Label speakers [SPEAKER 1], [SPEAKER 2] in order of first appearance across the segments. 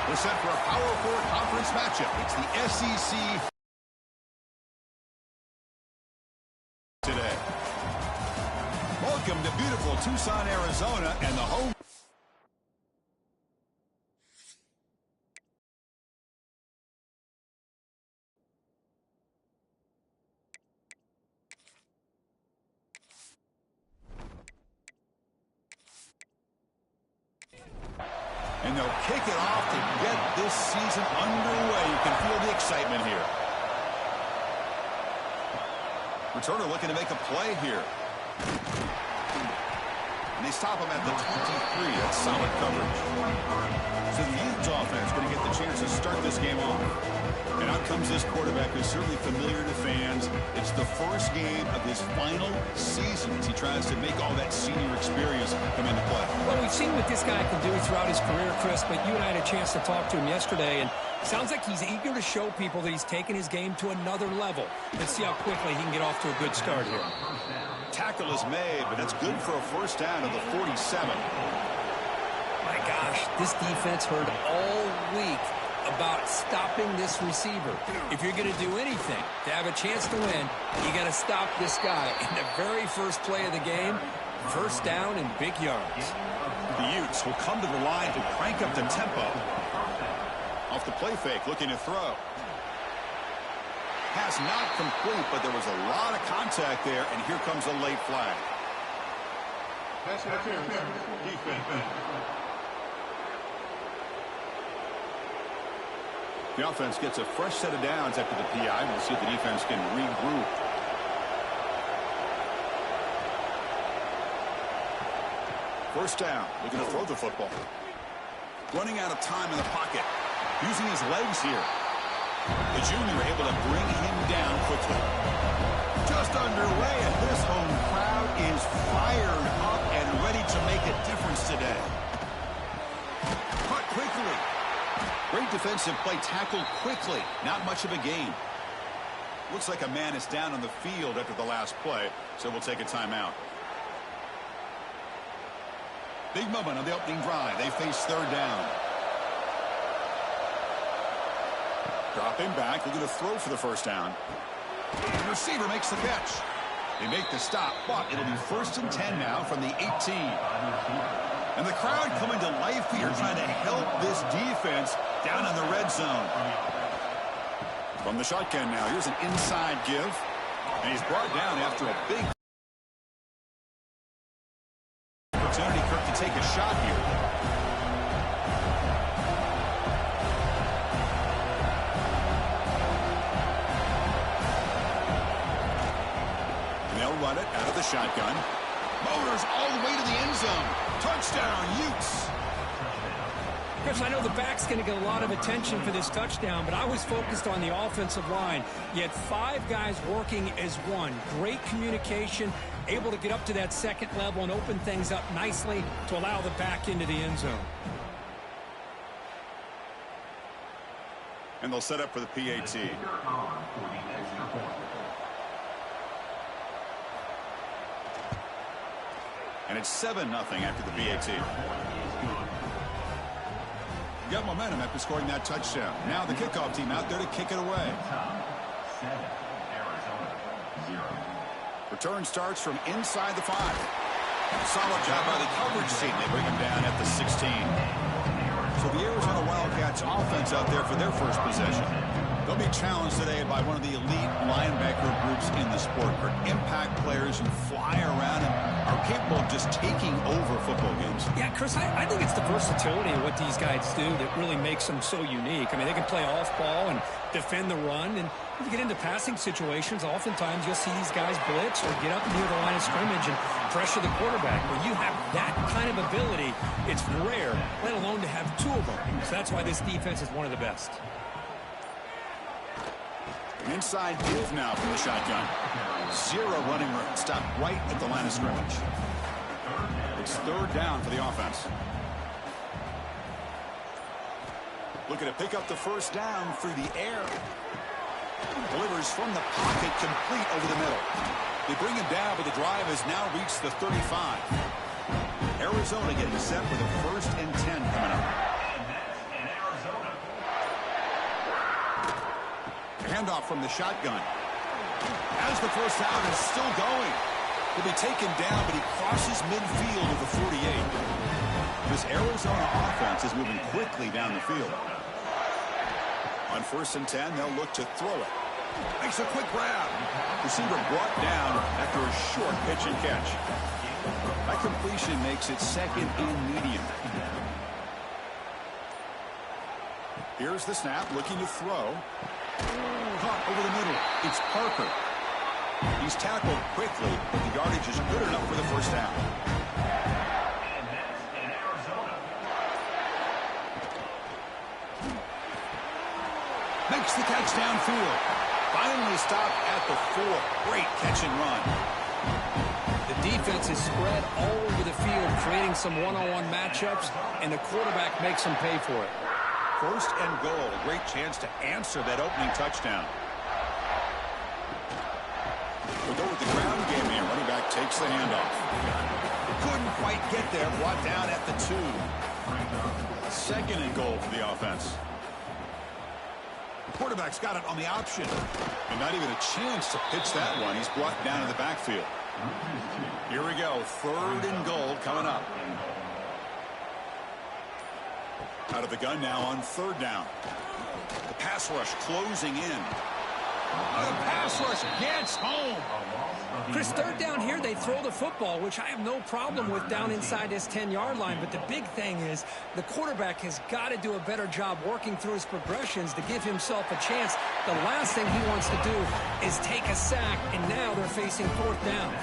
[SPEAKER 1] We're set for a Power 4 conference matchup. It's the SEC today. Welcome to beautiful Tucson, Arizona, and the home. And they'll kick it off to get this season underway. You can feel the excitement here. Returner looking to make a play here. And they stop him at the 23. That's solid coverage. So the Utes offense going to get the chance to start this game off. And out comes this quarterback who's certainly familiar to fans. It's the first game of his final season as he tries to make all that senior experience come into play.
[SPEAKER 2] Well, we've seen what this guy can do throughout his career, Chris, but you and I had a chance to talk to him yesterday, and it sounds like he's eager to show people that he's taken his game to another level. Let's see how quickly he can get off to a good start here.
[SPEAKER 1] Tackle is made, but that's good for a first down to the 47.
[SPEAKER 2] My gosh, this defense heard all week about stopping this receiver. If you're going to do anything to have a chance to win, you got to stop this guy. In the very first play of the game, first down and big yards.
[SPEAKER 1] The Utes will come to the line to crank up the tempo. Off the play fake, looking to throw. Pass not complete, but there was a lot of contact there, and here comes a late flag. The offense gets a fresh set of downs after the PI. We'll see if the defense can regroup. First down, looking to throw the football. Running out of time in the pocket. Using his legs here. The junior able to bring him down quickly. Just underway, and this home crowd is fired up and ready to make a difference today. Cut quickly. Great defensive play, tackled quickly. Not much of a gain. Looks like a man is down on the field after the last play, so we'll take a timeout. Big moment on the opening drive. They face third down. Dropping back, looking to throw for the first down. The receiver makes the catch. They make the stop, but it'll be first and 10 now from the 18. And the crowd coming to life here, trying to help this defense down in the red zone. From the shotgun now, here's an inside give. And he's brought down after a big opportunity, Kirk, to take a shot here. And they'll run it out of the shotgun. Motors all the way to the end zone. Touchdown, Utes.
[SPEAKER 2] Chris, I know the back's going to get a lot of attention for this touchdown, but I was focused on the offensive line. You had 5 guys working as one. Great communication, able to get up to that second level and open things up nicely to allow the back into the end zone.
[SPEAKER 1] And they'll set up for the PAT. And it's 7-0 after the PAT. Got momentum after scoring that touchdown. Now the kickoff team out there to kick it away. Return starts from inside the 5. Solid job by the coverage team. They bring him down at the 16. So the Arizona Wildcats offense out there for their first possession. They'll be challenged today by one of the elite linebacker groups in the sport. For impact players who fly around and are capable of just taking over football games.
[SPEAKER 2] Yeah, Chris, I think it's the versatility of what these guys do that really makes them so unique. I mean, they can play off ball and defend the run. And when you get into passing situations, oftentimes you'll see these guys blitz or get up near the line of scrimmage and pressure the quarterback. When you have that kind of ability, it's rare, let alone to have 2 of them. So that's why this defense is one of the best.
[SPEAKER 1] An inside give now from the shotgun. 0 running room. Stopped right at the line of scrimmage. It's third down for the offense. Looking to pick up the first down through the air. Delivers from the pocket, complete over the middle. They bring him down, but the drive has now reached the 35. Arizona getting set with a first and 10 coming up. handoff from the shotgun. As the first down is still going. He'll be taken down, but he crosses midfield of the 48. This Arizona offense is moving quickly down the field. On 1st and 10, they'll look to throw it. Makes a quick grab. Receiver brought down after a short pitch and catch. That completion makes it 2nd and medium. Here's the snap, looking to throw. Caught over the middle. It's Parker. He's tackled quickly, but the yardage is good enough for the first down. Makes the catch downfield. Finally stopped at the 4. Great catch and run.
[SPEAKER 2] The defense is spread all over the field, creating some one-on-one matchups, and the quarterback makes them pay for it.
[SPEAKER 1] 1st and goal. A great chance to answer that opening touchdown. We'll go with the ground game here. Running back takes the handoff. Couldn't quite get there. Brought down at the 2. 2nd and goal for the offense. Quarterback's got it on the option. And not even a chance to pitch that one. He's brought down in the backfield. Here we go. 3rd and goal coming up. Out of the gun now on 3rd down. The pass rush closing in. The pass rush gets home.
[SPEAKER 2] Chris, 3rd down here, they throw the football, which I have no problem with down inside this 10-yard line. But the big thing is the quarterback has got to do a better job working through his progressions to give himself a chance. The last thing he wants to do is take a sack, and now they're facing 4th down.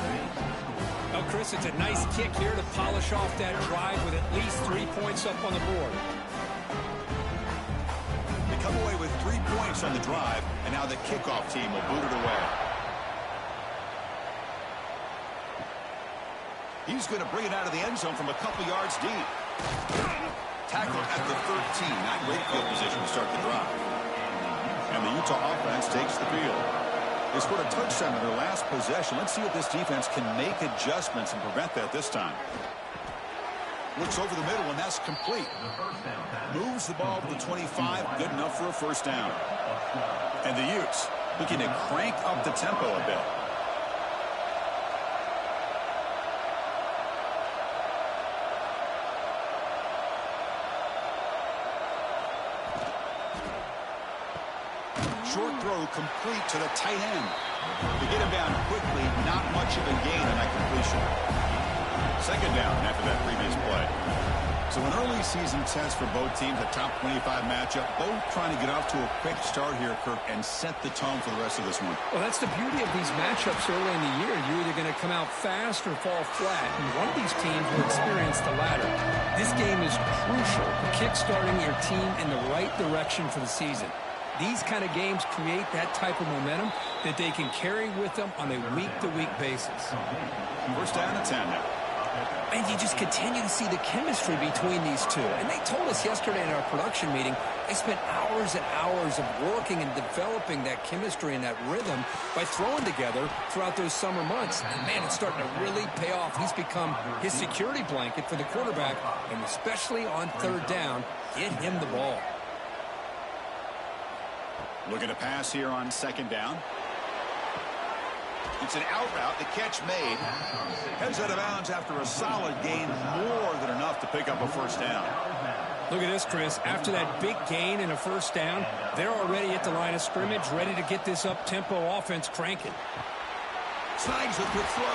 [SPEAKER 2] Well, Chris, it's a nice kick here to polish off that drive with at least 3 points up on the board.
[SPEAKER 1] They come away with 3 points on the drive, and now the kickoff team will boot it away. He's going to bring it out of the end zone from a couple yards deep. Tackled at the 13. Not great field position to start the drive. And the Utah offense takes the field. They scored a touchdown in their last possession. Let's see if this defense can make adjustments and prevent that this time. Looks over the middle, and that's complete. Moves the ball to the 25. Good enough for a first down. And the Utes looking to crank up the tempo a bit. Short throw complete to the tight end. To get him down quickly, not much of a gain on that completion. 2nd down after that previous play. So an early season test for both teams, a top 25 matchup. Both trying to get off to a quick start here, Kirk, and set the tone for the rest of this one.
[SPEAKER 2] Well, that's the beauty of these matchups early in the year. You're either going to come out fast or fall flat, and one of these teams will experience the latter. This game is crucial for kick-starting your team in the right direction for the season. These kind of games create that type of momentum that they can carry with them on a week-to-week basis.
[SPEAKER 1] First down and 10 now.
[SPEAKER 2] And you just continue to see the chemistry between these two. And they told us yesterday in our production meeting, they spent hours and hours of working and developing that chemistry and that rhythm by throwing together throughout those summer months. And, man, it's starting to really pay off. He's become his security blanket for the quarterback, and especially on 3rd down, get him the ball.
[SPEAKER 1] Looking to pass here on 2nd down. It's an out route. The catch made. Heads out of bounds after a solid gain. More than enough to pick up a first down.
[SPEAKER 2] Look at this, Chris. After that big gain and a first down, they're already at the line of scrimmage, ready to get this up-tempo offense cranking.
[SPEAKER 1] Snags a quick throw.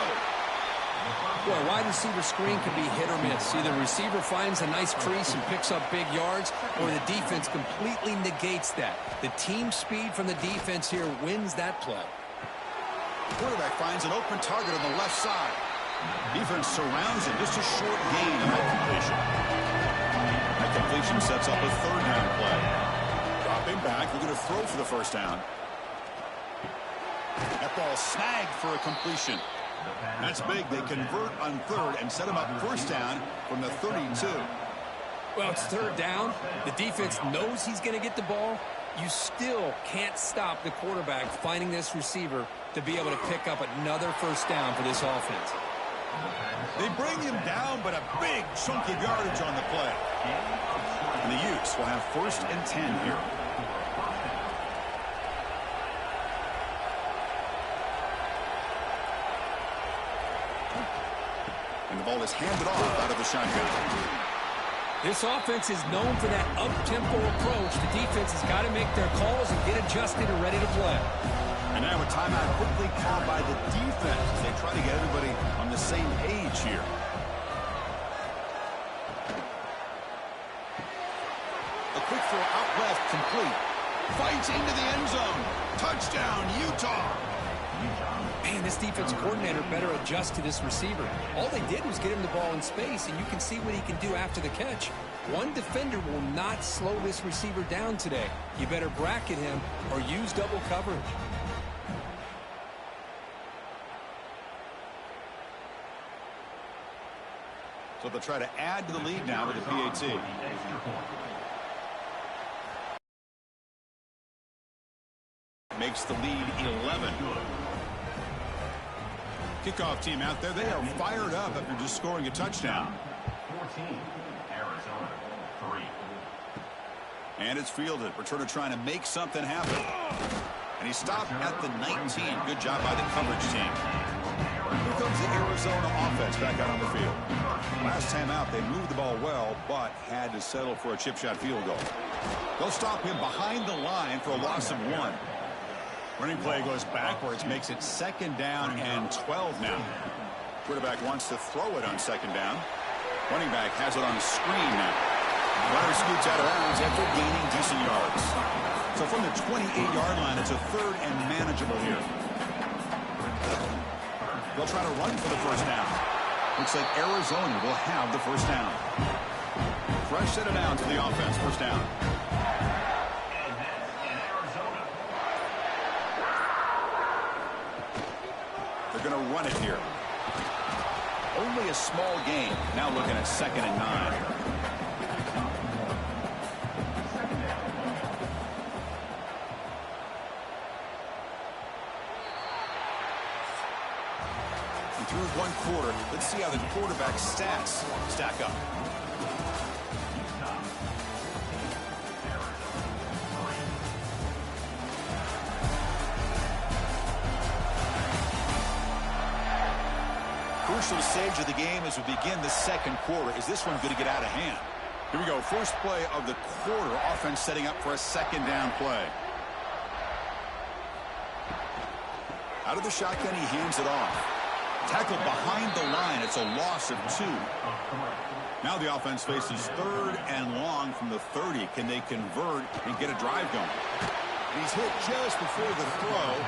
[SPEAKER 2] Well, a wide receiver screen can be hit or miss. Either the receiver finds a nice crease and picks up big yards, or the defense completely negates that. The team speed from the defense here wins that play.
[SPEAKER 1] Quarterback finds an open target on the left side. Defense surrounds him. Just a short gain on that completion. That completion sets up a 3rd down play. Dropping back, looking to throw for the first down. That ball snagged for a completion. That's big. They convert on 3rd and set him up first down from the 32.
[SPEAKER 2] Well, it's 3rd down. The defense knows he's going to get the ball. You still can't stop the quarterback finding this receiver to be able to pick up another first down for this offense.
[SPEAKER 1] They bring him down, but a big chunk of yardage on the play. And the Utes will have 1st and 10 here. ball is handed off out of the shotgun.
[SPEAKER 2] This offense is known for that up-tempo approach. The defense has got to make their calls and get adjusted and ready to play.
[SPEAKER 1] And now a timeout quickly called by the defense as they try to get everybody on the same page here. A quick throw out left, complete. Fights into the end zone. Touchdown, Utah.
[SPEAKER 2] Man, this defense coordinator better adjust to this receiver. All they did was get him the ball in space, and you can see what he can do after the catch. One defender will not slow this receiver down today. You better bracket him or use double coverage.
[SPEAKER 1] So they'll try to add to the lead now with the PAT. Makes the lead 11. Kickoff team out there. They are fired up after just scoring a touchdown.
[SPEAKER 3] 14, Arizona, 3.
[SPEAKER 1] And it's fielded. Returner trying to make something happen. And he stopped at the 19. Good job by the coverage team. Here comes the Arizona offense back out on the field. Last time out, they moved the ball well, but had to settle for a chip shot field goal. They'll stop him behind the line for a loss of 1. Running play goes backwards, makes it 2nd down and 12 now. Quarterback wants to throw it on 2nd down. Running back has it on the screen now. Runner scoots out of bounds after gaining decent yards. So from the 28-yard line, it's a 3rd and manageable here. They'll try to run for the 1st down. Looks like Arizona will have the 1st down. Fresh set of downs to the offense, 1st down. They're going to run it here. Only a small gain. Now looking at 2nd and 9. And through 1 quarter, let's see how the quarterback stats stack up. Crucial stage of the game as we begin the 2nd quarter. Is this one going to get out of hand? Here we go. First play of the quarter. Offense setting up for a 2nd down play. Out of the shotgun, he hands it off. Tackled behind the line. It's a loss of 2. Now the offense faces 3rd and long from the 30. Can they convert and get a drive going? He's hit just before the throw.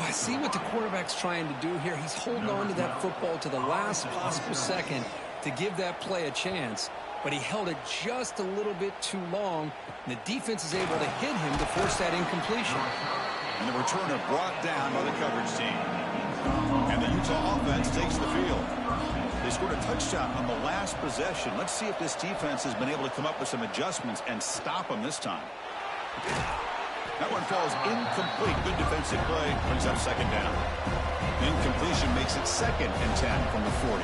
[SPEAKER 2] I see what the quarterback's trying to do here. He's holding on to that football to the last possible second to give that play a chance. But he held it just a little bit too long. And the defense is able to hit him to force that incompletion.
[SPEAKER 1] And the returner brought down by the coverage team. And the Utah offense takes the field. They scored a touchdown on the last possession. Let's see if this defense has been able to come up with some adjustments and stop them this time. That one falls incomplete. Good defensive play. Brings up 2nd down. Incompletion makes it 2nd and 10 from the 40.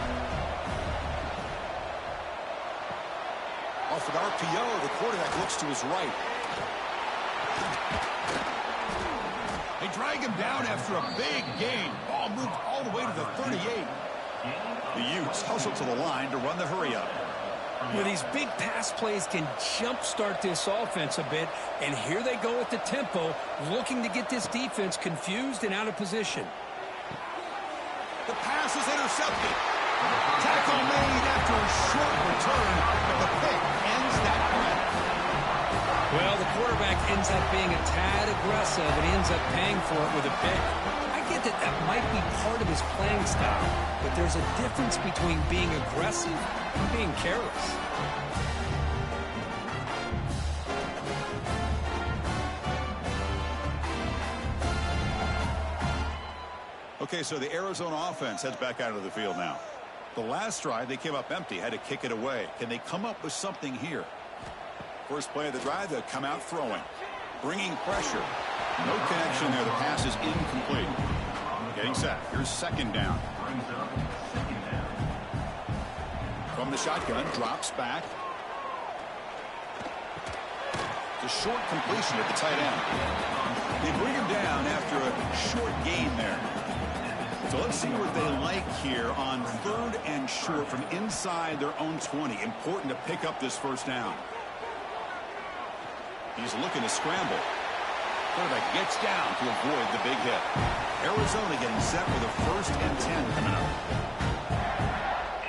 [SPEAKER 1] Off with RPO. The quarterback looks to his right. They drag him down after a big gain. Ball moved all the way to the 38. The Utes hustle to the line to run the hurry-up.
[SPEAKER 2] Well, these big pass plays can jumpstart this offense a bit, and here they go at the tempo, looking to get this defense confused and out of position.
[SPEAKER 1] The pass is intercepted. Tackle made after a short return, but the pick ends that play.
[SPEAKER 2] Well, the quarterback ends up being a tad aggressive, and he ends up paying for it with a pick. I get that that might be part of his playing style, but there's a difference between being aggressive and being careless.
[SPEAKER 1] Okay, so the Arizona offense heads back out of the field now. The last drive, they came up empty, had to kick it away. Can they come up with something here? First play of the drive, they'll come out throwing. Bringing pressure. No connection there. The pass is incomplete. Getting set. Here's 2nd down. From the shotgun, drops back. It's a short completion at the tight end. They bring him down after a short gain there. So let's see what they like here on 3rd and short from inside their own 20. Important to pick up this first down. He's looking to scramble. Quarterback gets down to avoid the big hit. Arizona getting set for the 1st and 10 coming up.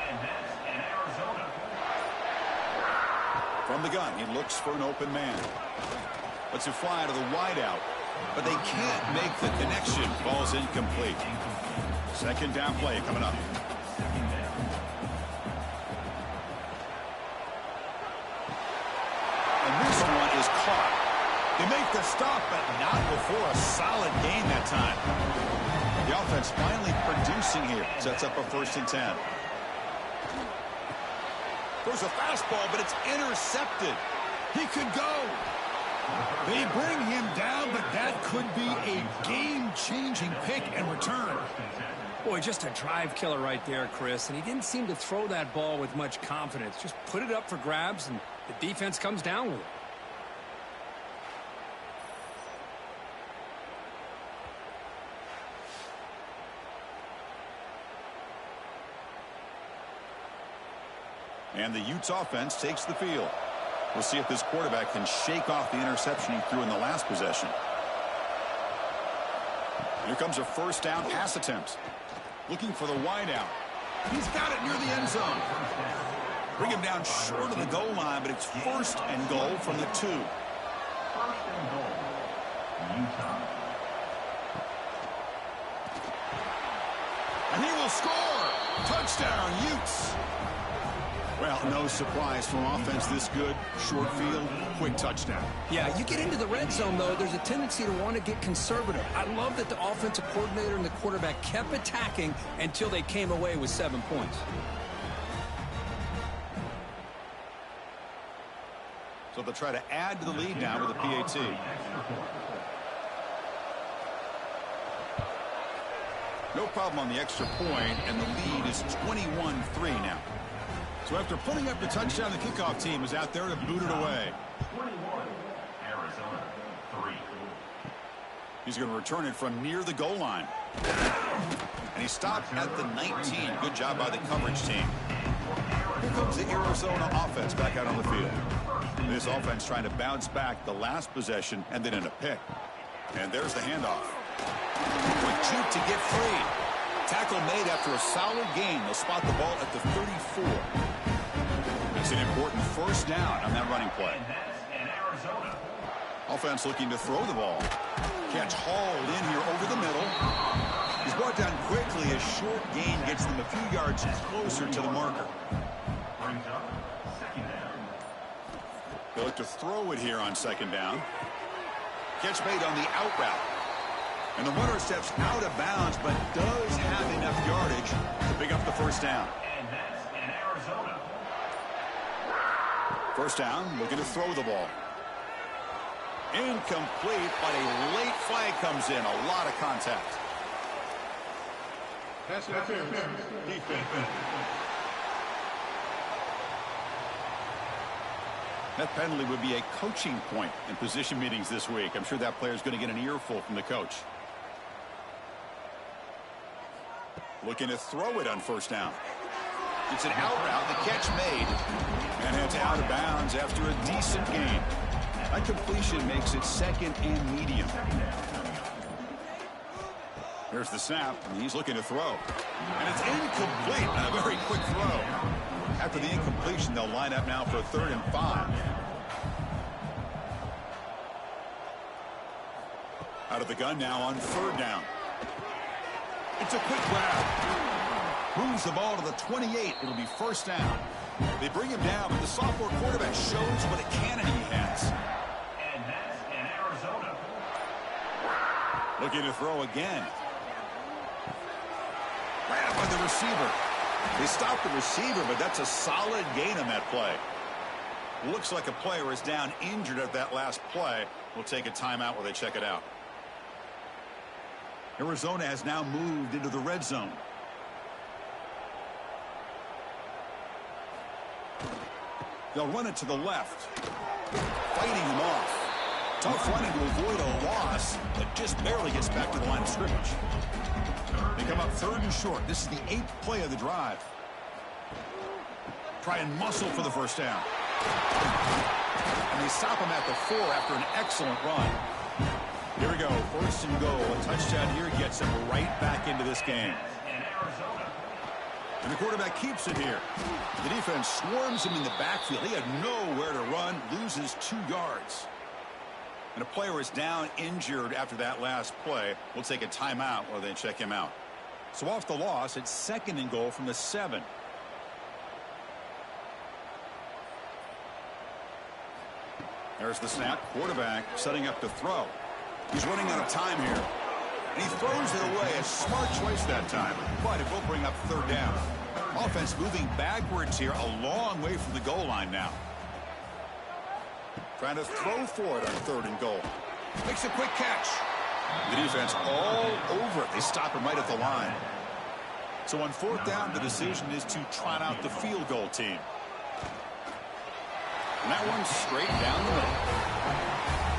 [SPEAKER 3] And that's in Arizona.
[SPEAKER 1] From the gun, he looks for an open man. Lets it fly to the wideout, but they can't make the connection. Ball's incomplete. 2nd down play coming up. And this one is caught. They make the stop, but not before a solid gain that time. The offense finally producing here. Sets up a 1st and 10. Throws a fastball, but it's intercepted. He could go. They bring him down, but that could be a game-changing pick and return.
[SPEAKER 2] Boy, just a drive killer right there, Chris. And he didn't seem to throw that ball with much confidence. Just put it up for grabs, and the defense comes down with it.
[SPEAKER 1] And the Utes offense takes the field. We'll see if this quarterback can shake off the interception he threw in the last possession. Here comes a 1st down pass attempt. Looking for the wideout. He's got it near the end zone. Bring him down short of the goal line, but it's 1st and goal from the 2.
[SPEAKER 3] 1st and goal. Utah.
[SPEAKER 1] And he will score. Touchdown, Utes. Well, no surprise from offense this good. Short field, quick touchdown.
[SPEAKER 2] Yeah, you get into the red zone, though, there's a tendency to want to get conservative. I love that the offensive coordinator and the quarterback kept attacking until they came away with 7 points.
[SPEAKER 1] So they'll try to add to the lead now with a PAT. No problem on the extra point, and the lead is 21-3 now. So after putting up the touchdown, the kickoff team is out there to boot it away.
[SPEAKER 3] 21. Arizona. 3.
[SPEAKER 1] He's going to return it from near the goal line. And he stopped at the 19. Good job by the coverage team. Here comes the Arizona offense back out on the field. This offense trying to bounce back the last possession and then in a pick. And there's the handoff. Quick juke to get free. Tackle made after a solid gain. They'll spot the ball at the 34. It's an important 1st down on that running play.
[SPEAKER 3] And that's in Arizona.
[SPEAKER 1] Offense looking to throw the ball. Catch hauled in here over the middle. He's brought down quickly. A short gain gets them a few yards closer to the marker.
[SPEAKER 3] Brings up 2nd down.
[SPEAKER 1] They look to throw it here on 2nd down. Catch made on the out route. And the runner steps out of bounds, but does have enough yardage to pick up the 1st down.
[SPEAKER 3] And that's in Arizona.
[SPEAKER 1] 1st down, looking to throw the ball. Incomplete, but a late flag comes in. A lot of contact.
[SPEAKER 4] Pass interference. Defense.
[SPEAKER 1] That penalty would be a coaching point in position meetings this week. I'm sure that player is going to get an earful from the coach. Looking to throw it on 1st down. It's an out route, the catch made, and it's out of bounds after a decent gain. That completion makes it 2nd and medium. Here's the snap, and he's looking to throw. And it's incomplete, and a very quick throw. After the incompletion, they'll line up now for 3rd and 5. Out of the gun now on 3rd down. It's a quick grab. Moves the ball to the 28. It'll be 1st down. They bring him down, but the sophomore quarterback shows what a cannon he has.
[SPEAKER 3] And that's in Arizona.
[SPEAKER 1] Looking to throw again. Ran by the receiver. They stopped the receiver, but that's a solid gain on that play. Looks like a player is down injured at that last play. We'll take a timeout while they check it out. Arizona has now moved into the red zone. They'll run it to the left. Fighting him off. Tough running to avoid a loss, but just barely gets back to the line of scrimmage. They come up 3rd and short. This is the 8th play of the drive. Try and muscle for the first down. And they stop him at the 4 after an excellent run. Here we go, 1st and goal. A touchdown here gets him right back into this game. And the quarterback keeps it here. The defense swarms him in the backfield. He had nowhere to run, loses 2 yards. And a player is down injured after that last play. We'll take a timeout while they check him out. So off the loss, it's 2nd and goal from the 7. There's the snap. Quarterback setting up to throw. He's running out of time here. And he throws it away. A smart choice that time. But it will bring up 3rd down. Offense moving backwards here, a long way from the goal line now. Trying to throw for it on 3rd and goal. Makes a quick catch. The defense all over it. They stop him right at the line. So on 4th down, the decision is to trot out the field goal team. And that one's straight down the middle.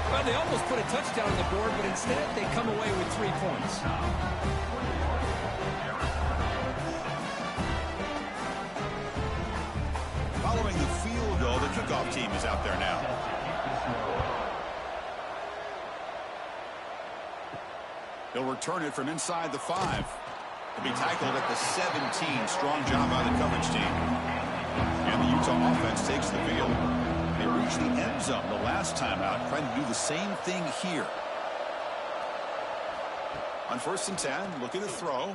[SPEAKER 2] Well, they almost put a touchdown on the board, but instead they come away with 3 points.
[SPEAKER 1] Following the field goal, the kickoff team is out there now. They'll return it from inside the 5. He'll be tackled at the 17. Strong job by the coverage team. And the Utah offense takes the field. They reached the end zone the last time out, trying to do the same thing here. On 1st and 10, looking to throw.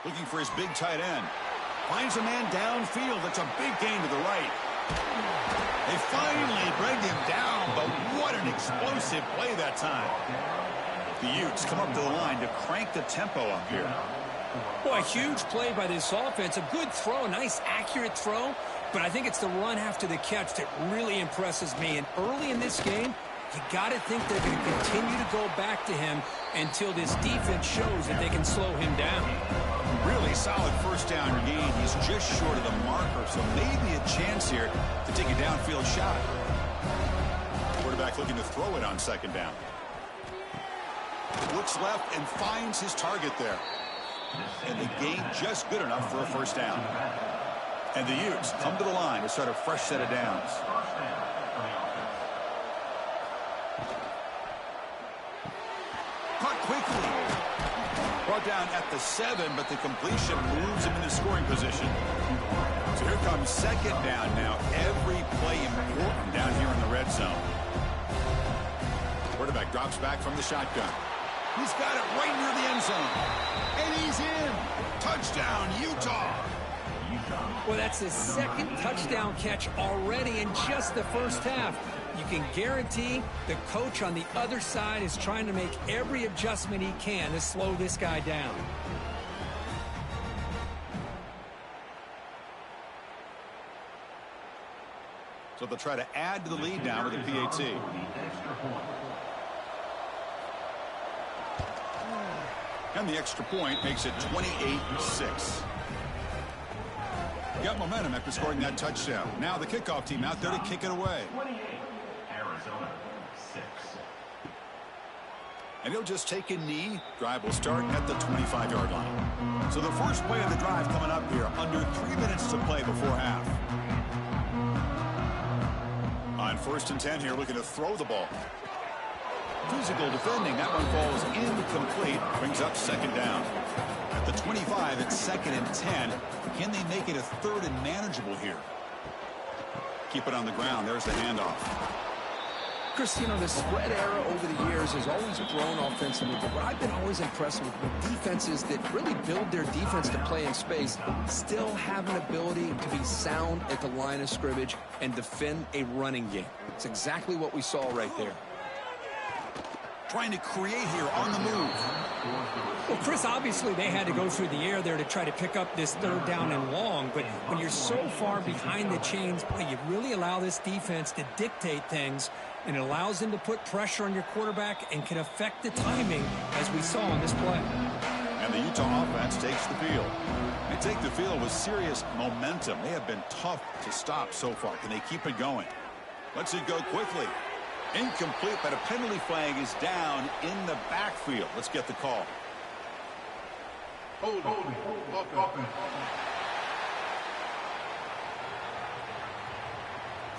[SPEAKER 1] Looking for his big tight end. Finds a man downfield. That's a big gain to the right. They finally bring him down, but what an explosive play that time. The Utes come up to the line to crank the tempo up here.
[SPEAKER 2] Boy, a huge play by this offense. A good throw, a nice accurate throw. But I think it's the run after the catch that really impresses me. And early in this game, you got to think they're going to continue to go back to him until this defense shows that they can slow him down.
[SPEAKER 1] Really solid 1st down gain. He's just short of the marker, so maybe a chance here to take a downfield shot. Quarterback looking to throw it on 2nd down. Looks left and finds his target there. And the gain just good enough for a 1st down. And the Utes come to the line to start a fresh set of downs. Caught quickly. Brought down at the 7, but the completion moves him into scoring position. So here comes 2nd down now. Every play important down here in the red zone. Quarterback drops back from the shotgun. He's got it right near the end zone. And he's in. Touchdown, Utah.
[SPEAKER 2] Well, that's his 2nd touchdown catch already in just the 1st half. You can guarantee the coach on the other side is trying to make every adjustment he can to slow this guy down.
[SPEAKER 1] So they'll try to add to the lead now with a PAT. And the extra point makes it 28-6. Got momentum after scoring that touchdown. Now the kickoff team out there to kick it away.
[SPEAKER 3] 28, Arizona 6.
[SPEAKER 1] And he'll just take a knee. Drive will start at the 25-yard line. So the first play of the drive coming up here. Under 3 minutes to play before half. On 1st and 10 here, looking to throw the ball. Physical defending. That one falls incomplete. Brings up 2nd down. At the 25, it's 2nd and 10. Can they make it a 3rd and manageable here? Keep it on the ground. There's the handoff.
[SPEAKER 5] Chris, you know, the spread era over the years has always grown offensively, but what I've been always impressed with defenses that really build their defense to play in space still have an ability to be sound at the line of scrimmage and defend a running game. It's exactly what we saw right there.
[SPEAKER 1] Trying to create here on the move.
[SPEAKER 2] Well, Chris, obviously they had to go through the air there to try to pick up this 3rd down and long, but when you're so far behind the chains, boy, you really allow this defense to dictate things, and it allows them to put pressure on your quarterback and can affect the timing, as we saw on this play.
[SPEAKER 1] And the Utah offense takes the field. They take the field with serious momentum. They have been tough to stop so far. Can they keep it going? Let's it go quickly. Incomplete, but a penalty flag is down in the backfield. Let's get the call.
[SPEAKER 4] Holding. Offense.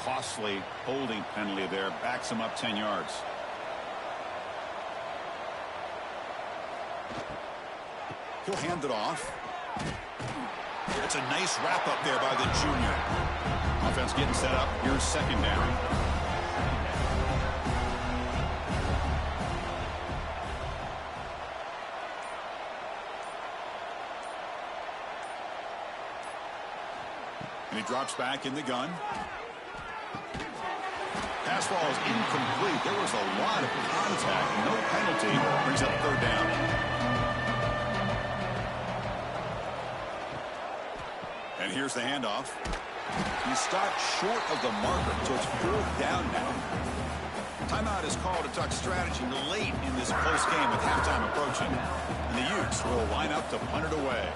[SPEAKER 1] Costly holding penalty there. Backs him up 10 yards. He'll hand it off. It's a nice wrap up there by the junior. Offense getting set up. Here's second down. And he drops back in the gun. Pass ball is incomplete. There was a lot of contact. No penalty. Brings up third down. And here's the handoff. He stopped short of the marker, so it's fourth down now. Timeout is called to talk strategy late in this close game with halftime approaching. And the Utes will line up to punt it away.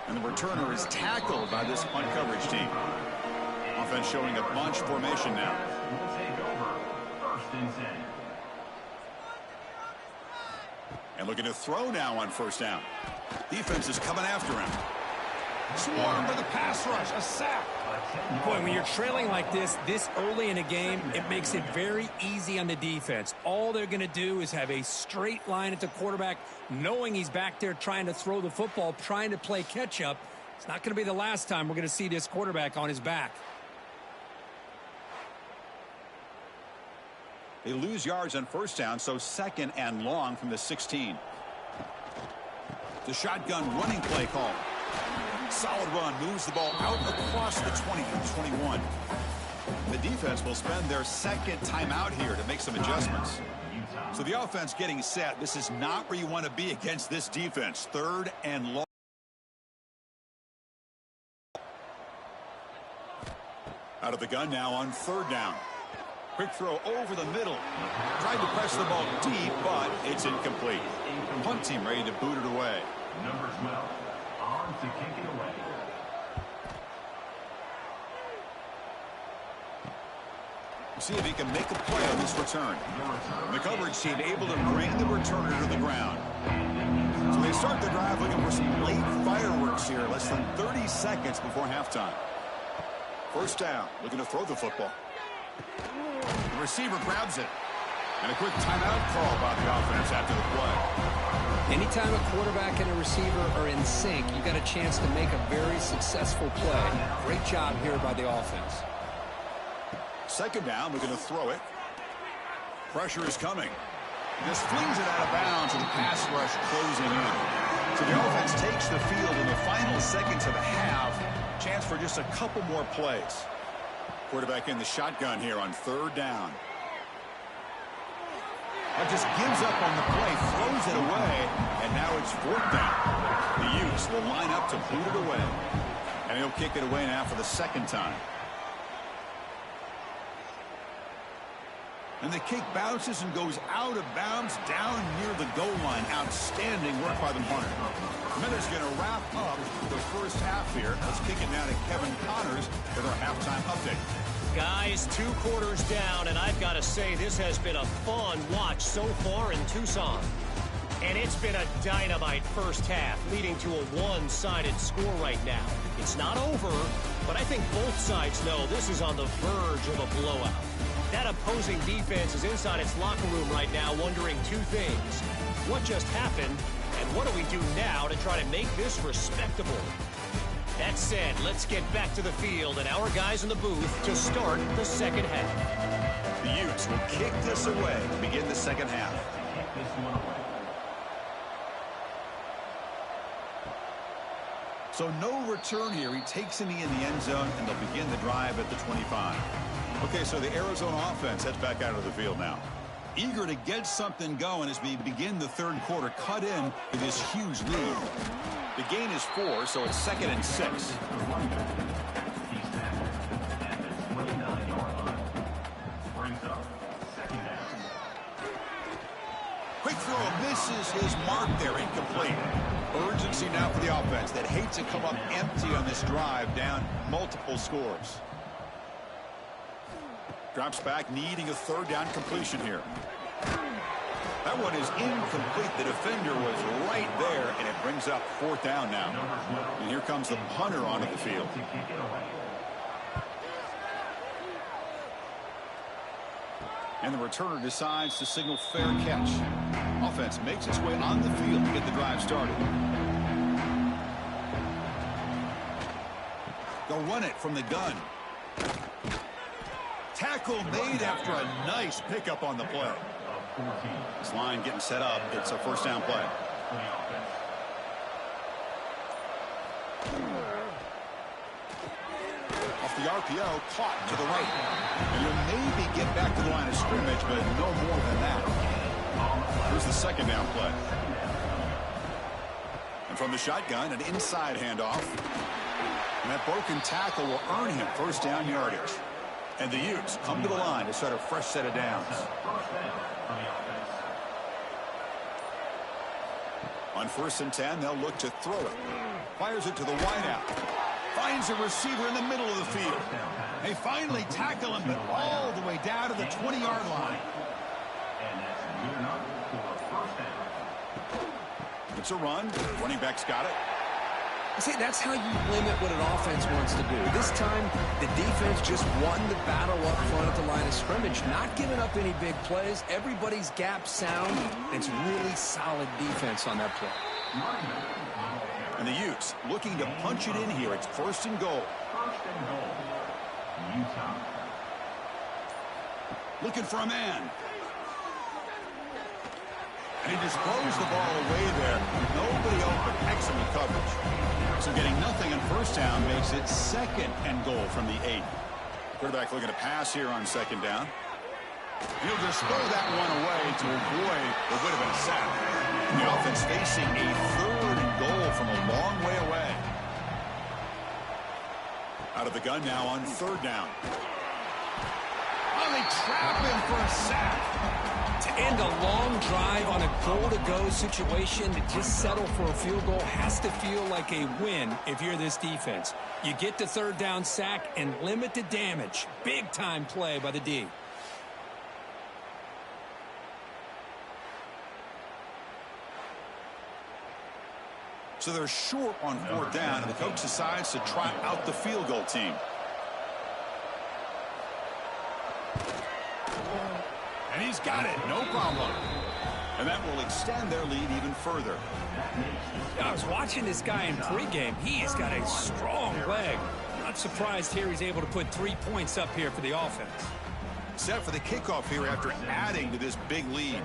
[SPEAKER 1] And the returner is tackled by this punt coverage team. Offense showing a bunch formation now.
[SPEAKER 3] Will take over. First and 10.
[SPEAKER 1] And looking to throw now on first down. Defense is coming after him. Swarm for the pass rush. A sack.
[SPEAKER 2] Boy, when you're trailing like this early in a game, it makes it very easy on the defense. All they're going to do is have a straight line at the quarterback, knowing he's back there trying to throw the football, trying to play catch-up. It's not going to be the last time we're going to see this quarterback on his back.
[SPEAKER 1] They lose yards on first down, so second and long from the 16. The shotgun running play call. Solid run, moves the ball out across the 20 and 21. The defense will spend their second timeout here to make some adjustments. So the offense getting set. This is not where you want to be against this defense. Third and long. Out of the gun now on third down. Quick throw over the middle. Tried to press the ball deep, but it's incomplete. Punt team ready to boot it away.
[SPEAKER 3] Number 12. On to kick it away.
[SPEAKER 1] We'll see if he can make a play on this return. The coverage team able to bring the returner to the ground. So they start the drive looking for some late fireworks here. Less than 30 seconds before halftime. First down, looking to throw the football. The receiver grabs it. And a quick timeout call by the offense after the play.
[SPEAKER 5] Anytime a quarterback and a receiver are in sync, you got a chance to make a very successful play. Great job here by the offense.
[SPEAKER 1] Second down, looking to throw it. Pressure is coming. Just flings it out of bounds, and the pass rush closing in. So the offense takes the field in the final seconds of the half. Chance for just a couple more plays. Quarterback in the shotgun here on third down. Just gives up on the play, throws it away, and now it's fourth down. The Utes will line up to boot it away. And he'll kick it away now for the second time. And the kick bounces and goes out of bounds down near the goal line. Outstanding work by the punter. Miller's going to wrap up the first half here. Let's kick it now to Kevin Connors with our halftime update.
[SPEAKER 6] Guys, 2 quarters down, and I've got to say this has been a fun watch so far in Tucson. And it's been a dynamite first half, leading to a one-sided score right now. It's not over, but I think both sides know this is on the verge of a blowout. That opposing defense is inside its locker room right now wondering 2 things. What just happened, and what do we do now to try to make this respectable? That said, let's get back to the field and our guys in the booth to start the second half.
[SPEAKER 1] The Utes will kick this away to begin the second half.
[SPEAKER 3] Kick this one away.
[SPEAKER 1] So no return here. He takes it in the end zone, and they'll begin the drive at the 25. Okay, so the Arizona offense heads back out of the field now. Eager to get something going as we begin the third quarter. Cut in with this huge lead. The gain is 4, so it's second and 6.
[SPEAKER 3] He's tackled at the 29-yard line. Brings up second down.
[SPEAKER 1] Quick throw misses his mark there, incomplete. Urgency now for the offense that hates to come up empty on this drive, down multiple scores. Drops back, needing a third down completion here. That one is incomplete. The defender was right there, and it brings up fourth down now. And here comes the punter onto the field. And the returner decides to signal fair catch. Offense makes its way on the field to get the drive started. They'll run it from the gun. Tackle made after a nice pickup on the play. This line getting set up. It's a first down play. Off the RPO, caught to the right. And you'll maybe get back to the line of scrimmage, but no more than that. Here's the second down play. And from the shotgun, an inside handoff. And that broken tackle will earn him first down yardage. And the Utes come to the line to start a fresh set of downs. On 1st and 10, they'll look to throw it. Fires it to the wideout. Finds a receiver in the middle of the field. They finally tackle him, but all the way down to the 20-yard line. It's a run. Running back's got it.
[SPEAKER 5] See, that's how you limit what an offense wants to do. This time, the defense just won the battle up front at the line of scrimmage, not giving up any big plays. Everybody's gap sound. It's really solid defense on that play.
[SPEAKER 1] And the Utes looking to punch it in here. It's 1st and goal.
[SPEAKER 3] Utah.
[SPEAKER 1] Looking for a man. And he just throws the ball away there. Nobody open. Excellent coverage. So getting nothing on first down makes it 2nd and goal from the 8. Quarterback looking to pass here on 2nd down. He'll just throw that one away to avoid what would have been a sack. The offense facing a 3rd and goal from a long way away. Out of the gun now on 3rd down. Oh, they trap him for a sack.
[SPEAKER 5] To end a long drive on a goal-to-go situation, to just settle for a field goal has to feel like a win if you're this defense. You get the 3rd down sack and limit the damage. Big-time play by the D.
[SPEAKER 1] So they're short on 4th down, and the coach decides to try out the field goal team. And he's got it, no problem. And that will extend their lead even further.
[SPEAKER 2] I was watching this guy in pregame. He has got a strong leg. Not surprised here he's able to put 3 points up here for the offense.
[SPEAKER 1] Set for the kickoff here after adding to this big lead.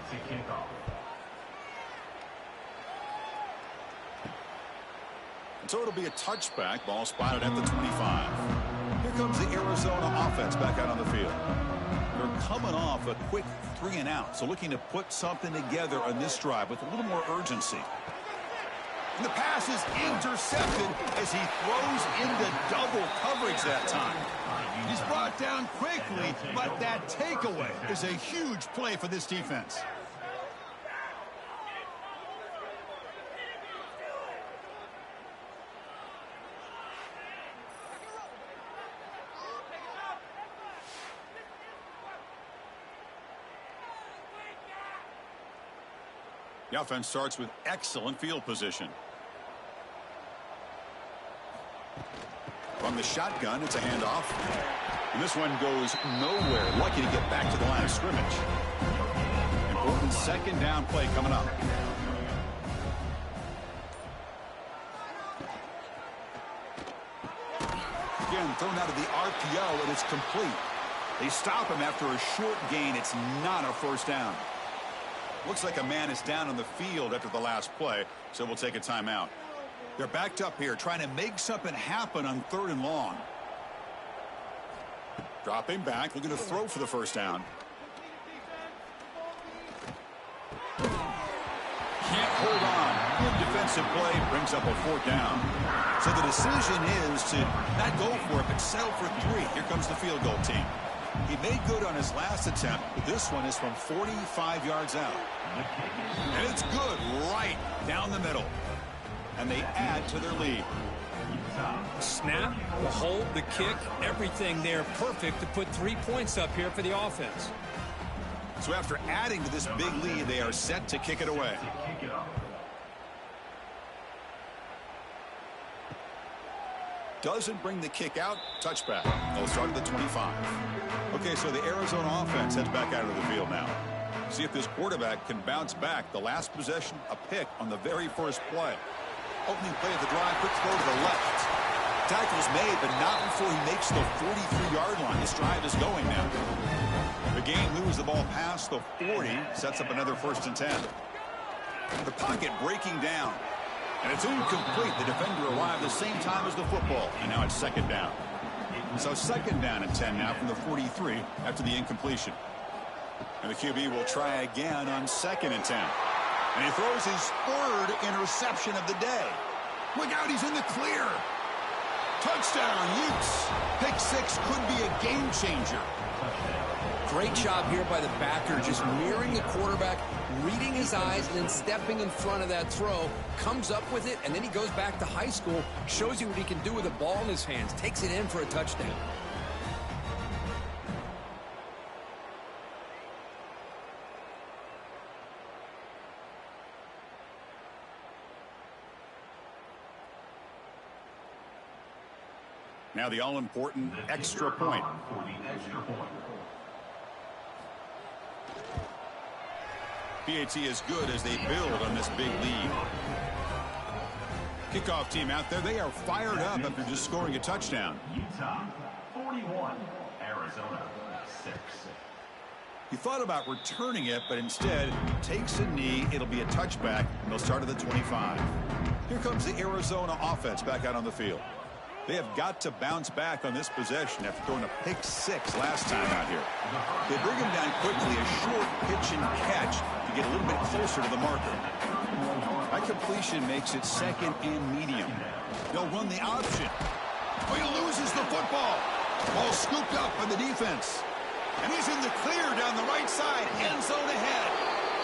[SPEAKER 1] And so it'll be a touchback. Ball spotted at the 25. Here comes the Arizona offense back out on the field. They're coming off a quick 3 and out, so looking to put something together on this drive with a little more urgency. And the pass is intercepted as he throws into double coverage that time. He's brought down quickly, but that takeaway is a huge play for this defense. The offense starts with excellent field position. From the shotgun, it's a handoff. And this one goes nowhere. Lucky to get back to the line of scrimmage. Important 2nd down play coming up. Again, thrown out of the RPO, and it's complete. They stop him after a short gain. It's not a first down. Looks like a man is down on the field after the last play, so we'll take a timeout. They're backed up here, trying to make something happen on 3rd and long. Dropping back, looking to throw for the first down. Can't hold on. Good defensive play, brings up a 4th down. So the decision is to not go for it, but settle for 3. Here comes the field goal team. He made good on his last attempt, but this one is from 45 yards out. And it's good right down the middle. and they add to their lead.
[SPEAKER 2] Snap, the hold, the kick, everything there perfect to put 3 points up here for the offense.
[SPEAKER 1] So after adding to this big lead, they are set to kick it away. Doesn't bring the kick out. Touchback. They'll start at the 25. Okay, so the Arizona offense heads back out of the field now. See if this quarterback can bounce back. The last possession, a pick on the very first play. Opening play of the drive, quick throw to the left. Tackle's made, but not before he makes the 43-yard line. This drive is going now. The game moves the ball past the 40, sets up another 1st and 10. The pocket breaking down. And it's incomplete. The defender arrived the same time as the football. And now it's 2nd down. So 2nd down and 10 now from the 43 after the incompletion. And the QB will try again on 2nd and 10. And he throws his 3rd interception of the day. Look out, he's in the clear. Touchdown, Utes. Pick 6 could be a game changer.
[SPEAKER 5] Great job here by the backer, just mirroring the quarterback, reading his eyes, and then stepping in front of that throw, comes up with it, and then he goes back to high school, shows you what he can do with a ball in his hands, takes it in for a touchdown.
[SPEAKER 1] Now the all-important extra point. PAT is good as they build on this big lead. Kickoff team out there, they are fired up after just scoring a touchdown.
[SPEAKER 3] Utah 41, Arizona 6.
[SPEAKER 1] He thought about returning it, but instead takes a knee. It'll be a touchback, and they'll start at the 25. Here comes the Arizona offense back out on the field. They have got to bounce back on this possession after throwing a pick 6 last time out here. They bring him down quickly, a short pitch and catch to get a little bit closer to the marker. That completion makes it 2nd and medium. They'll run the option. Oh, he loses the football. Ball scooped up by the defense. And he's in the clear down the right side, end zone ahead.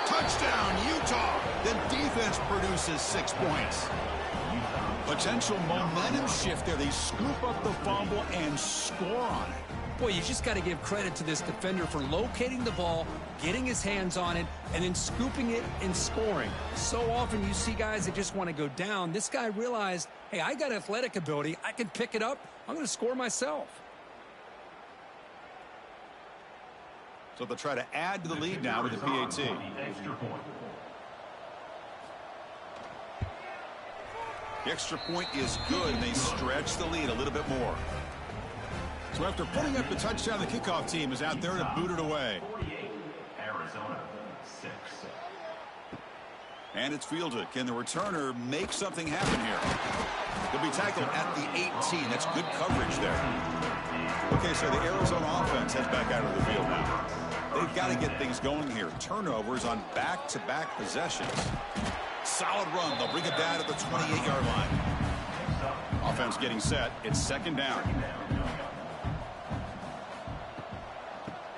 [SPEAKER 1] Touchdown, Utah. The defense produces 6 points. Potential momentum shift there. They scoop up the fumble and score on it.
[SPEAKER 2] Boy, you just got to give credit to this defender for locating the ball, getting his hands on it, and then scooping it and scoring. So often you see guys that just want to go down. This guy realized, hey, I got athletic ability. I can pick it up. I'm going to score myself.
[SPEAKER 1] So they'll try to add to the lead now with the PAT. The extra point is good, and they stretch the lead a little bit more. So after putting up the touchdown, the kickoff team is out there to boot it away.
[SPEAKER 3] Arizona 6.
[SPEAKER 1] And it's fielded. Can the returner make something happen here? He'll be tackled at the 18. That's good coverage there. Okay, so the Arizona offense heads back out of the field now. They've got to get things going here. Turnovers on back-to-back possessions. Solid run. They'll bring it down at the 28-yard line. Offense getting set. It's 2nd down.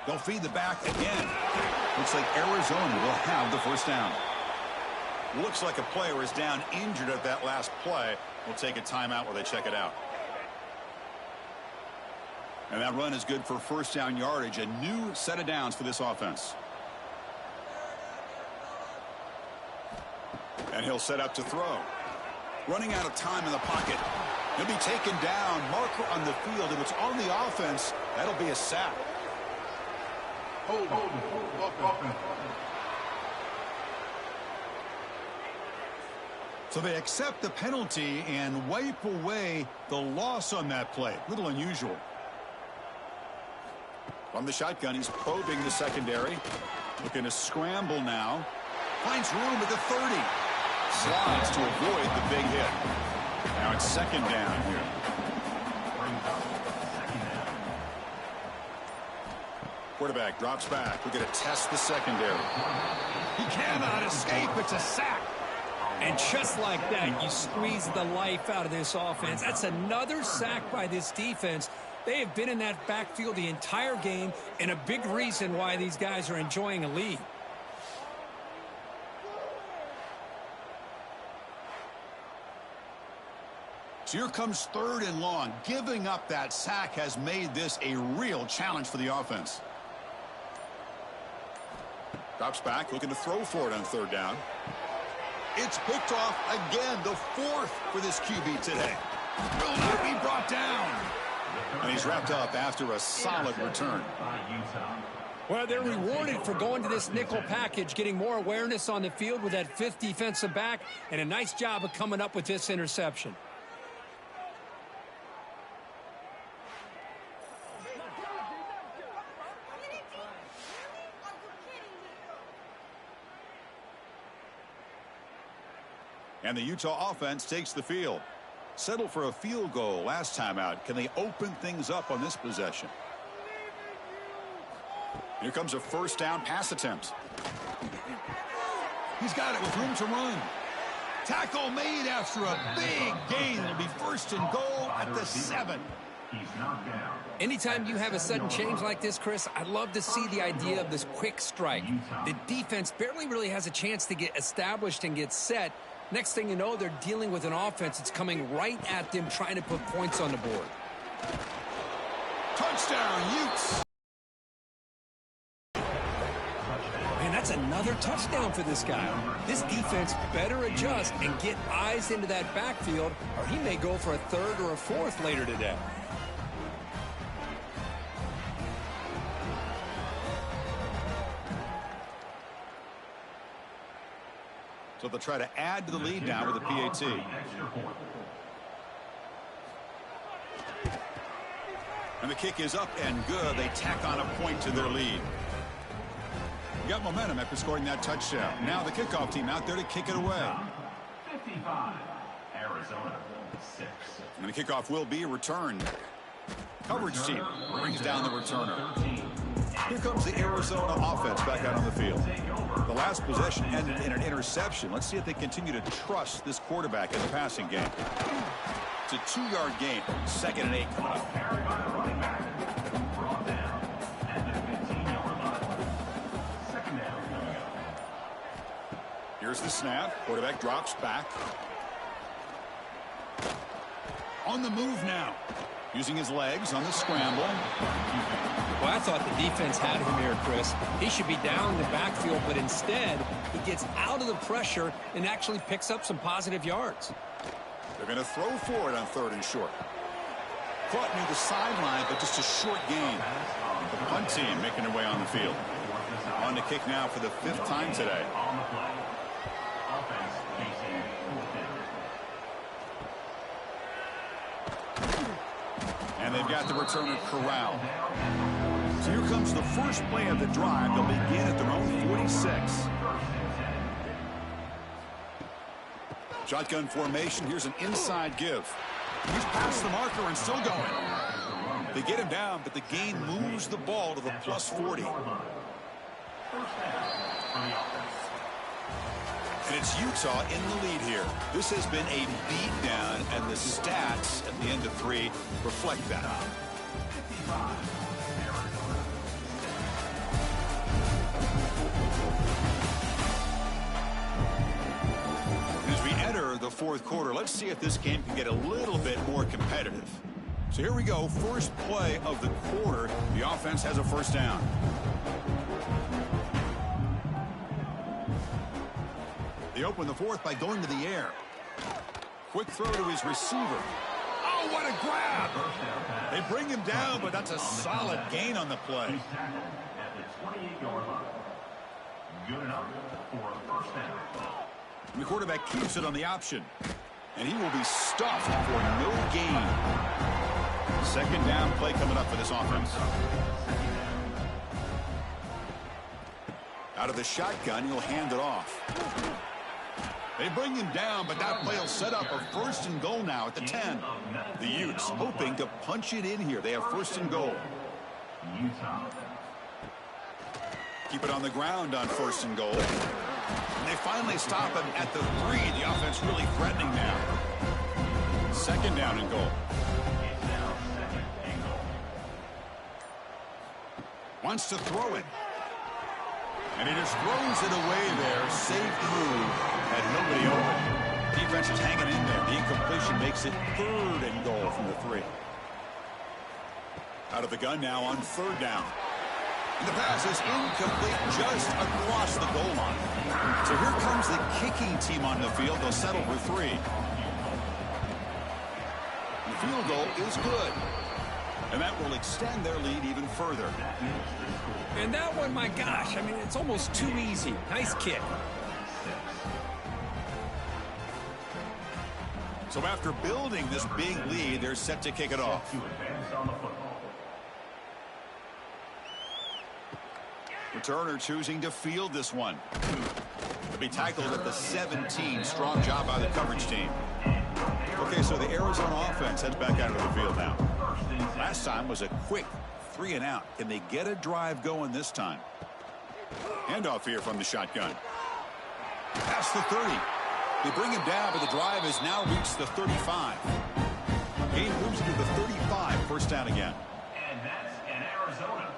[SPEAKER 1] They'll feed the back again. Looks like Arizona will have the 1st down. Looks like a player is down injured at that last play. We'll take a timeout while they check it out. And that run is good for 1st down yardage. A new set of downs for this offense. And he'll set up to throw. Running out of time in the pocket. He'll be taken down. Marker on the field. If it's on the offense, that'll be a sack. So they accept the penalty and wipe away the loss on that play. A little unusual. From the shotgun, he's probing the secondary. Looking to scramble now. Finds room at the 30. Slides to avoid the big hit. Now it's 2nd down here. Quarterback drops back. We're going to test the secondary. He cannot escape. It's a sack.
[SPEAKER 2] And just like that, you squeeze the life out of this offense. That's another sack by this defense. They have been in that backfield the entire game, and a big reason why these guys are enjoying a lead.
[SPEAKER 1] So here comes 3rd and long. Giving up that sack has made this a real challenge for the offense. Drops back, looking to throw for it on 3rd down. It's picked off again, the 4th for this QB today. Will not be brought down. And he's wrapped up after a solid return.
[SPEAKER 2] Well, they're rewarded for going to this nickel package, getting more awareness on the field with that 5th defensive back, and a nice job of coming up with this interception.
[SPEAKER 1] And the Utah offense takes the field. Settled for a field goal last time out. Can they open things up on this possession? Here comes a 1st down pass attempt. He's got it with room to run. Tackle made after a big gain. It'll be 1st and goal at the 7.
[SPEAKER 3] He's knocked down.
[SPEAKER 5] Anytime you have a sudden change like this, Chris, I love to see the idea of this quick strike. The defense barely really has a chance to get established and get set. Next thing you know, they're dealing with an offense that's coming right at them, trying to put points on the board.
[SPEAKER 1] Touchdown, Utes.
[SPEAKER 2] Man, that's another touchdown for this guy. This defense better adjust and get eyes into that backfield, or he may go for a 3rd or a 4th later today.
[SPEAKER 1] So they'll try to add to the lead now with a PAT. And the kick is up and good. They tack on a point to their lead. You got momentum after scoring that touchdown. Now the kickoff team out there to kick it away.
[SPEAKER 3] 55, Arizona 6.
[SPEAKER 1] And the kickoff will be returned. Coverage team brings down the returner. Here comes the Arizona offense back out on the field. The last possession ended in an interception. Let's see if they continue to trust this quarterback in the passing game. It's a 2-yard gain. 2nd and 8 coming up.
[SPEAKER 3] Carried by the running back. Brought down at the 15-yard line. 2nd down coming up.
[SPEAKER 1] Here's the snap. Quarterback drops back. On the move now. Using his legs on the scramble.
[SPEAKER 2] Well, I thought the defense had him here, Chris. He should be down in the backfield, but instead, he gets out of the pressure and actually picks up some positive yards.
[SPEAKER 1] They're going to throw for it on 3rd and short. Caught near the sideline, but just a short gain. The punt team making their way on the field. On to kick now for the 5th time today.
[SPEAKER 3] On the play. Offense facing 4th down.
[SPEAKER 1] And they've got the returner corralled. So here comes the first play of the drive. They'll begin at their own 46. Shotgun formation. Here's an inside give. He's past the marker and still going. They get him down, but the gain moves the ball to the plus 40. And it's Utah in the lead here. This has been a beatdown, and the stats at the end of 3 reflect that. As we enter the 4th quarter, let's see if this game can get a little bit more competitive. So here we go, first play of the quarter. The offense has a 1st down. They open the 4th by going to the air. Quick throw to his receiver. Oh, what a grab! They bring him down, but that's a solid gain on the play.
[SPEAKER 3] He's tackled at the 28-yard line. Good enough for a 1st down.
[SPEAKER 1] And the quarterback keeps it on the option. And he will be stuffed for no gain. 2nd down play coming up for this offense. Out of the shotgun, he'll hand it off. They bring him down, but that play will set up a 1st and goal now at the 10. The Utes hoping to punch it in here. They have 1st and goal.
[SPEAKER 3] Utah.
[SPEAKER 1] Keep it on the ground on 1st and goal. And they finally stop him at the 3. The offense really threatening now. 2nd down and goal.
[SPEAKER 3] It's now 2nd and goal.
[SPEAKER 1] Wants to throw it. And he just throws it away there. Safe move. Had nobody open. Defense is hanging in there. The incompletion makes it 3rd and goal from the 3. Out of the gun now on 3rd down. And the pass is incomplete just across the goal line. So here comes the kicking team on the field. They'll settle for 3. The field goal is good. And that will extend their lead even further.
[SPEAKER 2] And that one, my gosh, I mean, it's almost too easy. Nice kick.
[SPEAKER 1] So after building this big lead, they're set to kick it off.
[SPEAKER 3] To advance on the football.
[SPEAKER 1] Returner choosing to field this one. To be tackled at the 17. Strong job by the coverage team. Okay, so the Arizona offense heads back out of the field now. Last time was a quick 3 and out. Can they get a drive going this time? Handoff here from the shotgun. Past the 30. They bring him down, but the drive has now reached the 35. Gain moves to the 35. First down again.
[SPEAKER 3] And that's an Arizona.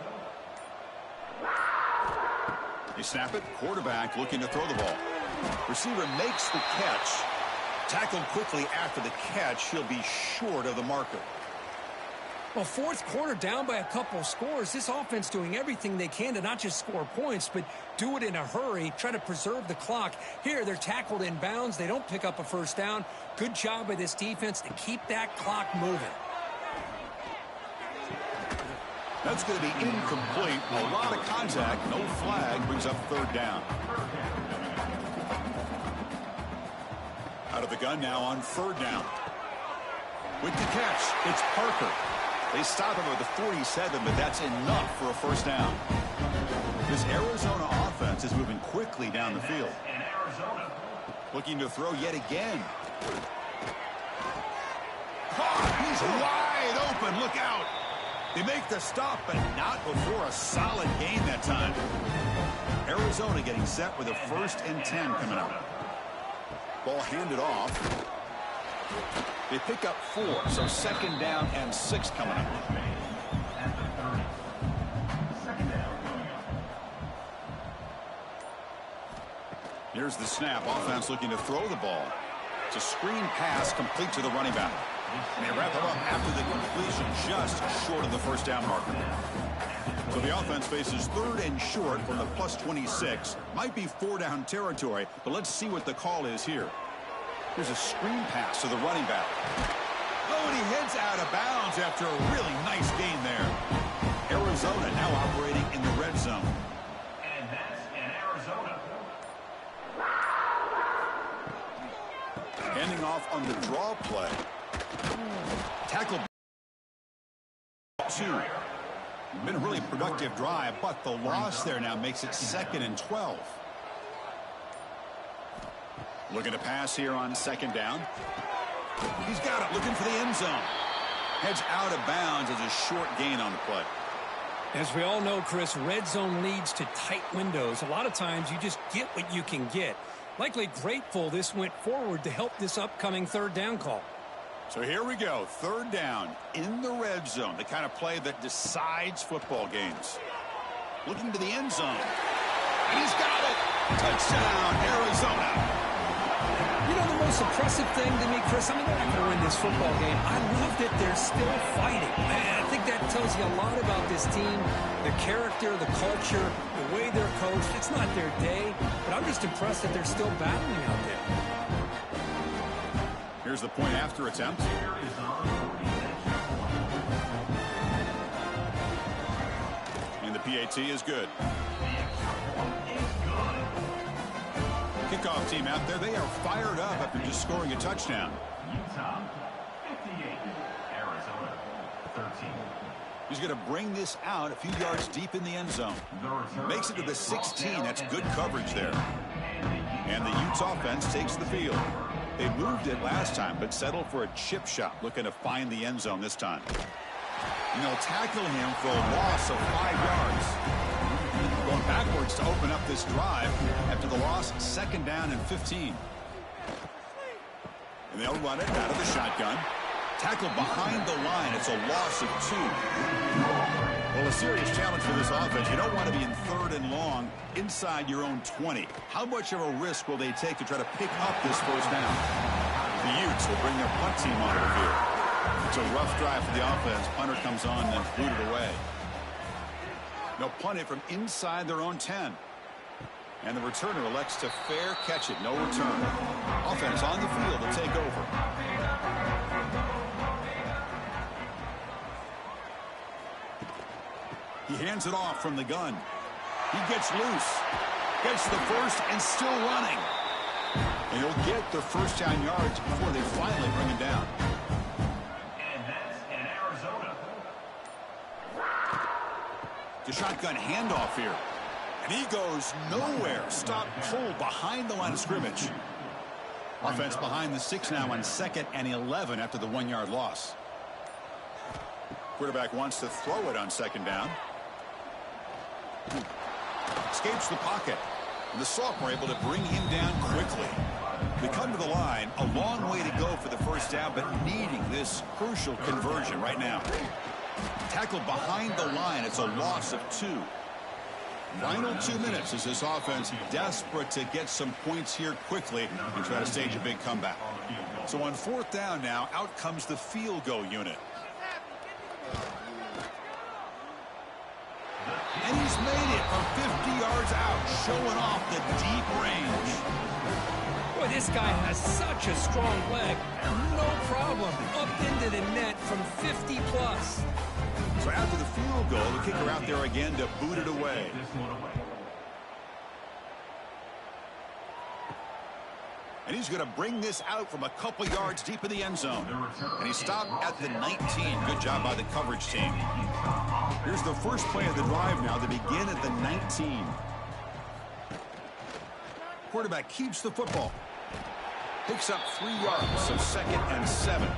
[SPEAKER 1] They snap it. Quarterback looking to throw the ball. Receiver makes the catch. Tackled quickly after the catch. He'll be short of the marker.
[SPEAKER 2] Well, 4th quarter down by a couple scores. This offense doing everything they can to not just score points, but do it in a hurry, try to preserve the clock. Here, they're tackled in bounds. They don't pick up a first down. Good job by this defense to keep that clock moving.
[SPEAKER 1] That's going to be incomplete. A lot of contact. No flag. Brings up 3rd down. Out of the gun now on 3rd down. With the catch, it's Parker. They stop him at the 47, but that's enough for a first down. This Arizona offense is moving quickly down the field. Looking to throw yet again. He's wide open. Look out. They make the stop, but not before a solid gain that time. Arizona getting set with a 1st and 10 coming up. Ball handed off. They pick up 4, so 2nd down and 6 coming up. Here's the snap. Offense looking to throw the ball. It's a screen pass complete to the running back. And they wrap it up after the completion, just short of the first down marker. So the offense faces 3rd and short from the +26. Might be 4-down territory, but let's see what the call is here. Here's a screen pass to the running back. Oh, and he heads out of bounds after a really nice gain there. Arizona now operating in the red zone.
[SPEAKER 3] And that's in Arizona.
[SPEAKER 1] Handing off on the draw play. Tackle 2. Been a really productive drive, but the loss there now makes it 2nd and 12. Looking to pass here on 2nd down. He's got it, looking for the end zone. Heads out of bounds as a short gain on the play.
[SPEAKER 2] As we all know, Chris, red zone leads to tight windows. A lot of times you just get what you can get. Likely grateful this went forward to help this upcoming 3rd down call.
[SPEAKER 1] So here we go, 3rd down in the red zone, the kind of play that decides football games. Looking to the end zone. And he's got it. Touchdown, Arizona.
[SPEAKER 2] You know, the most impressive thing to me, Chris, I mean, they're not going to win this football game. I love that they're still fighting. Man, I think that tells you a lot about this team, the character, the culture, the way they're coached. It's not their day, but I'm just impressed that they're still battling out there.
[SPEAKER 1] Here's the point after attempt. And the PAT is good. Kickoff team out there, they are fired up after just scoring a touchdown.
[SPEAKER 3] Utah, 58. Arizona, 13.
[SPEAKER 1] He's going to bring this out a few yards deep in the end zone. Makes it to the 16. That's good coverage there. And the Utes offense takes the field. They moved it last time, but settled for a chip shot, looking to find the end zone this time. And they'll tackle him for a loss of 5 yards. Going backwards to open up this drive after the loss, 2nd down and 15. And they'll run it out of the shotgun. Tackled behind the line. It's a loss of 2. Well, a serious challenge for this offense. You don't want to be in 3rd and long inside your own 20. How much of a risk will they take to try to pick up this first down? The Utes will bring their punt team onto the field. It's a rough drive for the offense. Punter comes on and booted away. They'll punt it from inside their own 10. And the returner elects to fair catch it. No return. Offense on the field to take over. He hands it off from the gun. He gets loose. Gets the first and still running. And he'll get the first down yards before they finally bring him down.
[SPEAKER 3] And that's in Arizona.
[SPEAKER 1] The shotgun handoff here. And he goes nowhere. Stop pulled behind the line of scrimmage. Offense behind the 6 now on 2nd and 11 after the 1-yard loss. Quarterback wants to throw it on 2nd down. Escapes the pocket. And the sophomore able to bring him down quickly. They come to the line. A long way to go for the first down, but needing this crucial conversion right now. Tackled behind the line. It's a loss of 2. Final 2 minutes as this offense desperate to get some points here quickly and try to stage a big comeback. So on 4th down now, out comes the field goal unit. And he's made it from 50 yards out, showing off the deep range.
[SPEAKER 2] Boy, this guy has such a strong leg. No problem. Up into the net from 50 plus.
[SPEAKER 1] So after the field goal, the kicker out there again to boot it away. And he's going to bring this out from a couple yards deep in the end zone. And he stopped at the 19. Good job by the coverage team. Here's the first play of the drive now to begin at the 19. Quarterback keeps the football. Picks up 3 yards, so 2nd and 7.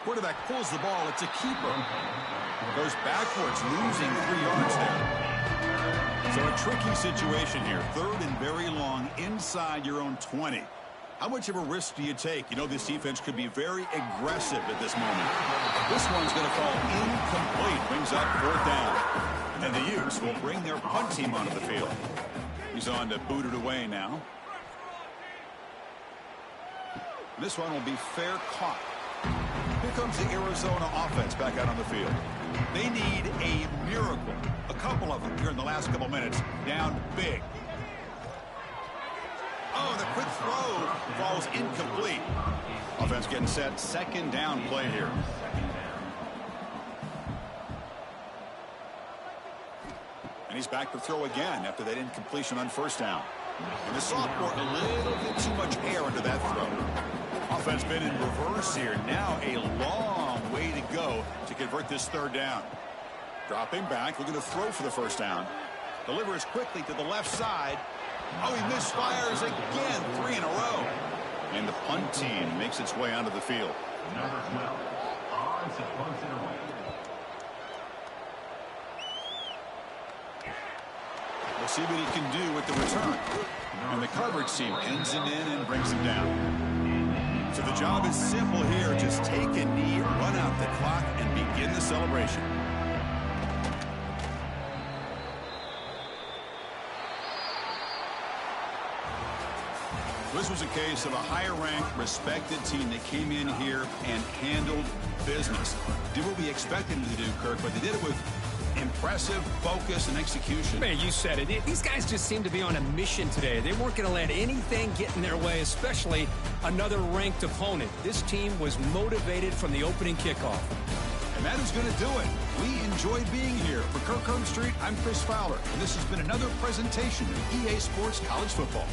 [SPEAKER 1] Quarterback pulls the ball. It's a keeper. Goes backwards, losing 3 yards there. So a tricky situation here. 3rd and very long inside your own 20. How much of a risk do you take? You know this defense could be very aggressive at this moment. This one's going to fall incomplete. Brings up 4th down. And the Utes will bring their punt team onto the field. He's on to boot it away now. This one will be fair caught. Here comes the Arizona offense back out on the field. They need a miracle. A couple of them here in the last couple minutes. Down big. Oh, the quick throw falls incomplete. Offense getting set. 2nd down play here. And he's back to throw again after that incompletion on 1st down. And the sophomore a little bit too much air into that throw. Offense been in reverse here. Now a long way to go to convert this 3rd down. Dropping back, looking to throw for the 1st down. Delivers quickly to the left side. Oh, he misfires again, 3 in a row. And the punt team makes its way onto the field.
[SPEAKER 3] Number 12, on to punt it away.
[SPEAKER 1] We'll see what he can do with the return. And the coverage team pins him in and brings him down. So the job is simple here. Just take a knee, run out the clock, and begin the celebration. This was a case of a higher-ranked, respected team that came in here and handled business. Did what we expected them to do, Kirk, but they did it with impressive focus and execution.
[SPEAKER 2] Man, you said it. These guys just seem to be on a mission today. They weren't going to let anything get in their way, especially another ranked opponent. This team was motivated from the opening kickoff.
[SPEAKER 1] And that is going to do it. We enjoyed being here. For Kirk Herbstreit, I'm Chris Fowler, and this has been another presentation of EA Sports College Football.